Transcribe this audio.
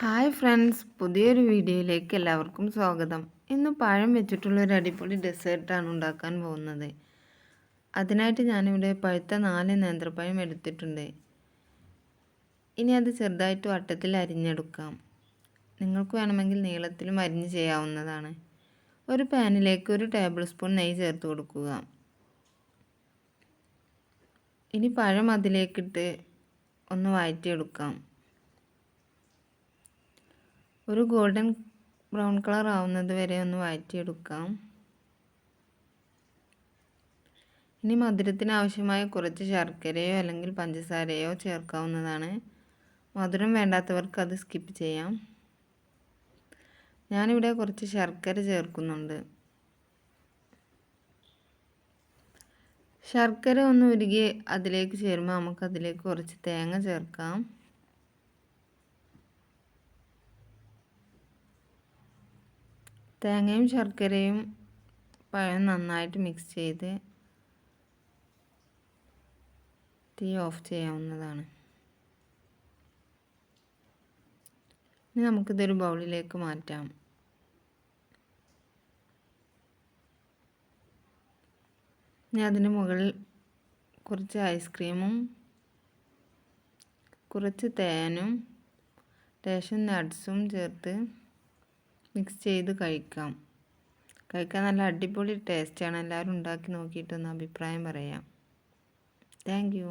Hi friends, പുതിയൊരു വീഡിയോയിലേക്ക് എല്ലാവർക്കും സ്വാഗതം. ഇന്ന് പഴം വെച്ചിട്ടുള്ള ഒരു അടിപൊളി ഡെസേർട്ടാണ് ഉണ്ടാക്കാൻ പോകുന്നത്. അതിനായിട്ട് ഞാനിവിടെ പഴുത്ത 4 നേന്ത്രപ്പഴം എടുത്തിട്ടുണ്ട്. ഇനി അത് ചെറുതായിട്ട് വട്ടത്തിൽ അരിഞ്ഞെടുക്കാം. നിങ്ങൾക്ക് വേണമെങ്കിൽ നീളത്തിലും അരിഞ്ഞ് ചെയ്യാവുന്നതാണ്. ഒരു പാനിലേക്ക് 1 ടേബിൾ സ്പൂൺ നെയ്യ് ചേർത്ത് കൊടുക്കുക. ഇനി പഴം അതിലേക്കിട്ട് ഒന്ന് വഴറ്റിയെടുക്കാം. ഒരു ഗോൾഡൻ ബ്രൗൺ കളർ ആവുന്നത് വരെ ഒന്ന് വഴറ്റിയെടുക്കാം. ഇനി മധുരത്തിന് ആവശ്യമായ കുറച്ച് ശർക്കരയോ അല്ലെങ്കിൽ പഞ്ചസാരയോ ചേർക്കാവുന്നതാണ്. മധുരം വേണ്ടാത്തവർക്ക് അത് സ്കിപ്പ് ചെയ്യാം. ഞാനിവിടെ കുറച്ച് ശർക്കര ചേർക്കുന്നുണ്ട്. ശർക്കര ഒന്ന് ഉരുകി അതിലേക്ക് ചേരുമ്പോൾ നമുക്കതിലേക്ക് കുറച്ച് തേങ്ങ ചേർക്കാം. തേങ്ങയും ശർക്കരയും പഴം നന്നായിട്ട് മിക്സ് ചെയ്ത് തീ ഓഫ് ചെയ്യാവുന്നതാണ്. ഇനി നമുക്കിതൊരു ബൗളിലേക്ക് മാറ്റാം. ഇനി അതിന് മുകളിൽ കുറച്ച് ഐസ്ക്രീമും കുറച്ച് തേനും ലേശം നട്ട്സും ചേർത്ത് മിക്സ് ചെയ്ത് കഴിക്കാൻ നല്ല അടിപൊളി ടേസ്റ്റാണ്. എല്ലാവരും ഉണ്ടാക്കി നോക്കിയിട്ടൊന്ന് അഭിപ്രായം പറയാം. Thank you.